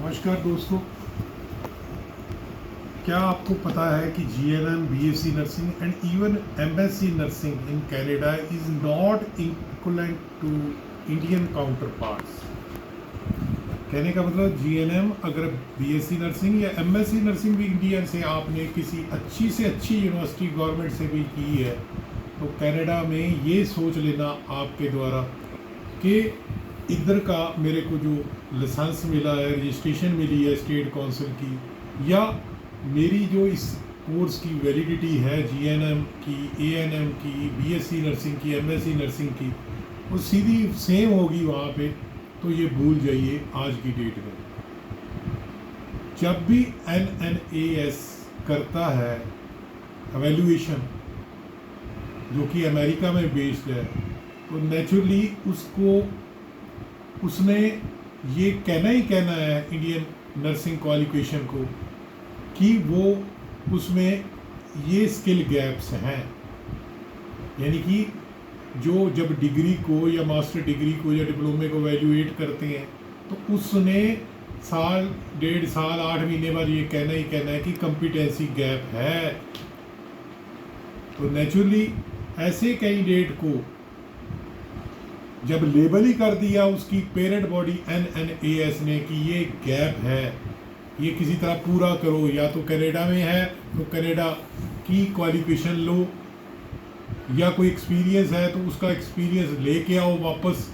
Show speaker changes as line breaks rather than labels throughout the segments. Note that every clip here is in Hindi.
नमस्कार दोस्तों, क्या आपको पता है कि GNM, BSc nursing and even MSc nursing in Canada is not equivalent to Indian counterparts. कहने का मतलब जीएनएम अगर बीएससी नर्सिंग या एमएससी नर्सिंग भी इंडिया से आपने किसी अच्छी से अच्छी यूनिवर्सिटी गवर्नमेंट से भी की है तो कनाडा में ये सोच लेना आपके द्वारा कि इधर का मेरे को जो लाइसेंस मिला है, रजिस्ट्रेशन मिली है स्टेट काउंसिल की, या मेरी जो इस कोर्स की वैलिडिटी है जीएनएम की, एएनएम की, बीएससी नर्सिंग की, एमएससी नर्सिंग की, वो सीधी सेम होगी वहाँ पे। तो ये भूल जाइए आज की डेट में। जब भी एनएनएएस करता है एवेल्युएशन, जो कि अमेरिका में बेस्ड है, तो नेचुरली उसने ये कहना ही कहना है इंडियन नर्सिंग क्वालिफिकेशन को कि वो उसमें ये स्किल गैप्स हैं। यानी कि जो जब डिग्री को या मास्टर डिग्री को या डिप्लोमे को वैल्यूएट करते हैं तो उसने साल, 1.5 साल, 8 महीने बाद ये कहना ही कहना है कि कॉम्पिटेंसी गैप है। तो नेचुरली ऐसे कैंडिडेट को जब लेबल ही कर दिया उसकी पेरेंट बॉडी एनएनएएस ने कि ये गैप है, ये किसी तरह पूरा करो, या तो कनाडा में है तो कनाडा की क्वालिफिकेशन लो, या कोई एक्सपीरियंस है तो उसका एक्सपीरियंस लेके आओ वापस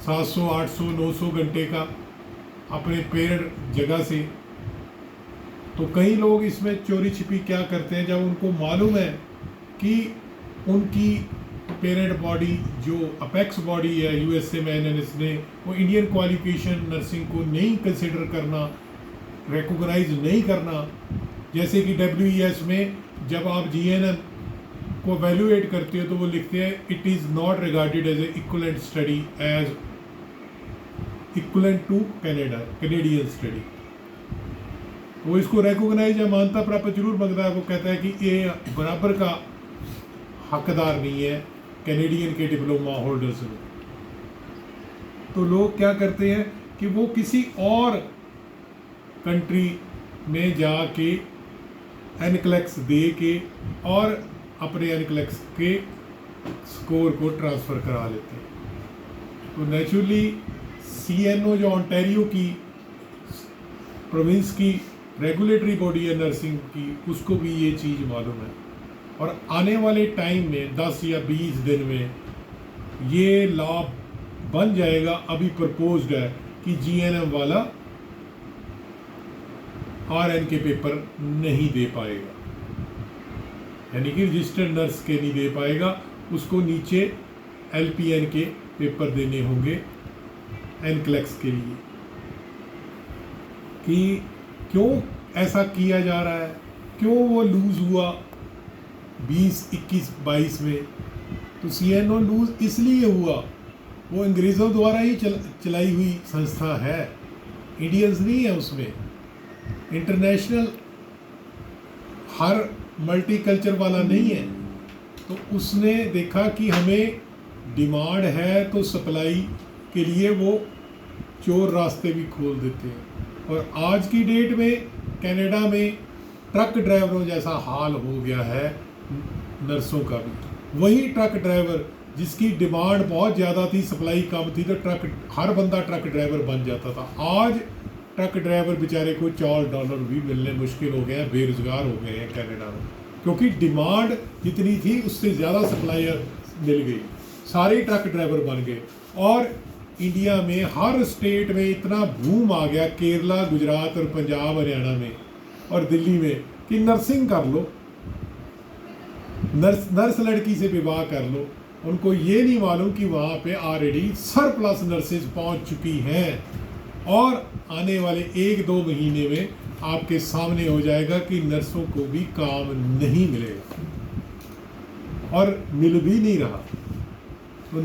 700, 800, 900 घंटे का अपने पेरेंट जगह से। तो कई लोग इसमें चोरी छिपी क्या करते हैं, जब उनको मालूम है कि उनकी पेरेंट बॉडी जो अपेक्स बॉडी है यूएसए में एनएनएस ने, वो इंडियन क्वालिफिकेशन नर्सिंग को नहीं कंसिडर करना, रिकॉग्नाइज नहीं करना। जैसे कि डब्ल्यूईएस में जब आप जीएनएम को वैल्यूएट करते हो तो वो लिखते हैं it is not regarded as a equivalent study as equivalent to Canadian study. वो इसको रिकॉग्नाइज या मान्यता प्राप्त जरूर मांगता है, वो कहता है कि ये बराबर का हकदार नहीं है कैनेडियन के डिप्लोमा होल्डर्स में। तो लोग क्या करते हैं कि वो किसी और कंट्री में जाके एनक्लेक्स दे के और अपने एनक्लेक्स के स्कोर को ट्रांसफ़र करा लेते हैं। तो नेचुरली सीएनओ जो ओंटारियो की प्रोविंस की रेगुलेटरी बॉडी है नर्सिंग की, उसको भी ये चीज़ मालूम है। और आने वाले टाइम में 10 या 20 दिन में ये लॉ बन जाएगा। अभी प्रपोज्ड है कि जीएनएम वाला आरएन के पेपर नहीं दे पाएगा, यानी कि रजिस्टर्ड नर्स के नहीं दे पाएगा, उसको नीचे एलपीएन के पेपर देने होंगे एनक्लेक्स के लिए। कि क्यों ऐसा किया जा रहा है, क्यों वो लूज़ हुआ 20, 21, 22 में? तो सीएनओ लूज इसलिए हुआ, वो अंग्रेज़ों द्वारा ही चलाई हुई संस्था है, इंडियंस नहीं है उसमें। इंटरनेशनल हर मल्टीकल्चर वाला नहीं है। तो उसने देखा कि हमें डिमांड है तो सप्लाई के लिए वो चोर रास्ते भी खोल देते हैं। और आज की डेट में कनाडा में ट्रक ड्राइवरों जैसा हाल हो गया है नर्सों का भी। वही ट्रक ड्राइवर जिसकी डिमांड बहुत ज़्यादा थी, सप्लाई कम थी, तो हर बंदा ट्रक ड्राइवर बन जाता था। आज ट्रक ड्राइवर बेचारे को $4 भी मिलने मुश्किल हो गए हैं, बेरोजगार हो गए हैं कनाडा में, क्योंकि डिमांड जितनी थी उससे ज़्यादा सप्लायर मिल गई, सारे ट्रक ड्राइवर बन गए। और इंडिया में हर स्टेट में इतना बूम आ गया, केरला, गुजरात और पंजाब, हरियाणा में और दिल्ली में, कि नर्सिंग कर लो, नर्स लड़की से विवाह कर लो। उनको ये नहीं मालूम कि वहाँ पे ऑलरेडी सरप्लस नर्सेज पहुँच चुकी हैं, और आने वाले 1-2 महीने में आपके सामने हो जाएगा कि नर्सों को भी काम नहीं मिलेगा और मिल भी नहीं रहा। तो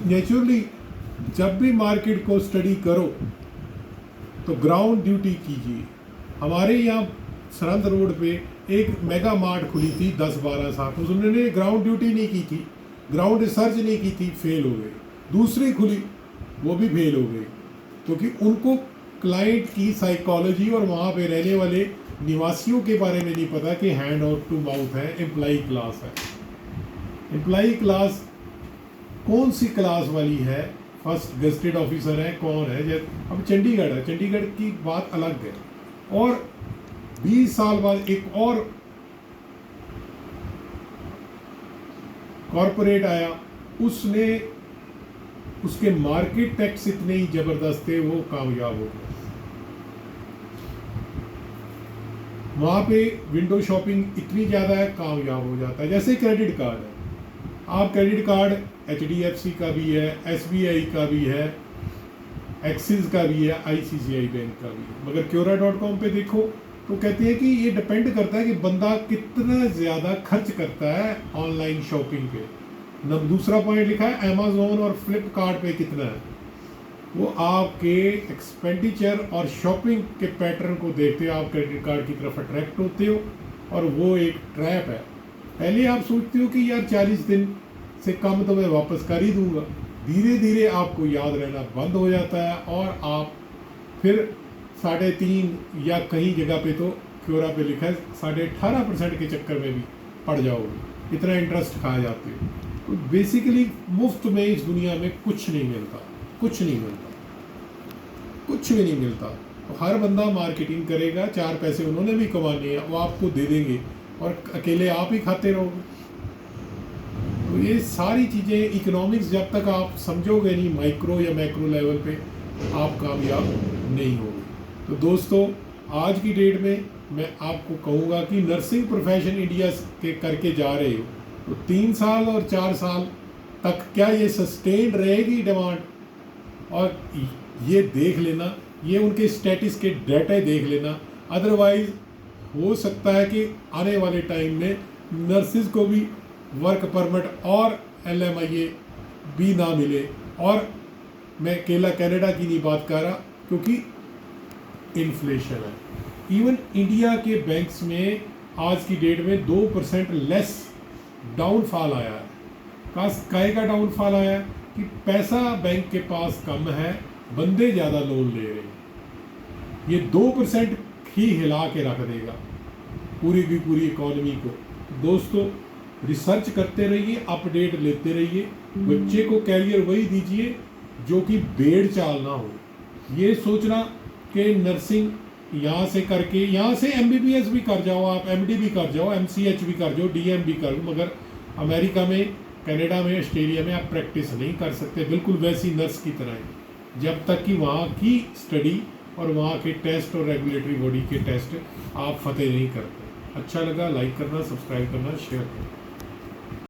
नेचुरली जब भी मार्केट को स्टडी करो तो ग्राउंड ड्यूटी कीजिए। हमारे यहाँ सरहद रोड पे एक मेगा मार्ट खुली थी 10-12 साल, तो उन्होंने ग्राउंड ड्यूटी नहीं की थी, ग्राउंड रिसर्च नहीं की थी, फेल हो गई। दूसरी खुली, वो भी फेल हो गई, क्योंकि उनको क्लाइंट की साइकोलॉजी और वहाँ पे रहने वाले निवासियों के बारे में नहीं पता कि हैंड आउट टू माउथ है, एम्प्लॉई क्लास है। एम्प्लॉई क्लास कौन सी क्लास वाली है? फर्स्ट गेस्टेड ऑफिसर है, कौन है? जैसे अब चंडीगढ़ है, चंडीगढ़ की बात अलग है। और 20 साल बाद एक और कॉरपोरेट आया, उसने उसके मार्केट टैक्स इतने ही जबरदस्त थे, वो कामयाब हो गया। वहाँ पे विंडो शॉपिंग इतनी ज़्यादा है, कामयाब हो जाता है। जैसे क्रेडिट कार्ड है, आप क्रेडिट कार्ड HDFC का भी है, SBI का भी है, एक्सिस का भी है, ICICI बैंक का भी है। मगर Quora.com पे देखो तो कहते हैं कि ये डिपेंड करता है कि बंदा कितना ज़्यादा खर्च करता है ऑनलाइन शॉपिंग पे। न दूसरा पॉइंट लिखा है Amazon और फ्लिपकार्ट पे कितना है। वो आपके एक्सपेंडिचर और शॉपिंग के पैटर्न को देखते हो, आप क्रेडिट कार्ड की तरफ अट्रैक्ट होते हो, और वो एक ट्रैप है। पहले आप सोचते हो कि यार 40 दिन से कम तो मैं वापस कर ही दूंगा, धीरे धीरे आपको याद रहना बंद हो जाता है और आप फिर 3.5 या कहीं जगह पे तो क्योरा पे लिखा है 18.5% के चक्कर में भी पड़ जाओगे, इतना इंटरेस्ट खा जाते हो। तो बेसिकली मुफ्त में इस दुनिया में कुछ नहीं मिलता, कुछ नहीं मिलता, कुछ भी नहीं मिलता। तो हर बंदा मार्केटिंग करेगा, 4 पैसे उन्होंने भी कमाने हैं, वो आपको दे देंगे और अकेले आप ही खाते रहोगे। तो ये सारी चीज़ें इकोनॉमिक्स जब तक आप समझोगे नहीं माइक्रो या मैक्रो लेवल पे, आप कामयाब नहीं होगे। तो दोस्तों, आज की डेट में मैं आपको कहूँगा कि नर्सिंग प्रोफेशन इंडिया के करके जा रहे हो तो 3 साल और 4 साल तक क्या ये सस्टेन रहेगी डिमांड? और ये देख लेना, ये उनके स्टेटस के डाटा देख लेना। अदरवाइज हो सकता है कि आने वाले टाइम में नर्सिस को भी वर्क परमिट और LMIA भी ना मिले। और मैं अकेला कनाडा की नहीं बात कर रहा, क्योंकि इन्फ्लेशन है। इवन इंडिया के बैंक्स में आज की डेट में 2% लेस डाउनफॉल आया है। काहे का डाउनफॉल आया है कि पैसा बैंक के पास कम है, बंदे ज़्यादा लोन ले रहे हैं। ये 2% ही हिला के रख देगा पूरी की पूरी इकॉनमी को। दोस्तों, रिसर्च करते रहिए, अपडेट लेते रहिए, बच्चे को कैरियर वही दीजिए जो कि बेड़ चाल ना हो। ये सोचना कि नर्सिंग यहाँ से करके, यहाँ से MBBS भी कर जाओ, आप MD भी कर जाओ, MCH भी कर जाओ, DM भी कर लो, मगर अमेरिका में, कनाडा में, ऑस्ट्रेलिया में आप प्रैक्टिस नहीं कर सकते बिल्कुल वैसी नर्स की तरह, जब तक कि वहाँ की स्टडी और वहाँ के टेस्ट और रेगुलेटरी बॉडी के टेस्ट आप फतेह नहीं करते। अच्छा लगा, लाइक करना, सब्सक्राइब करना, शेयर करना।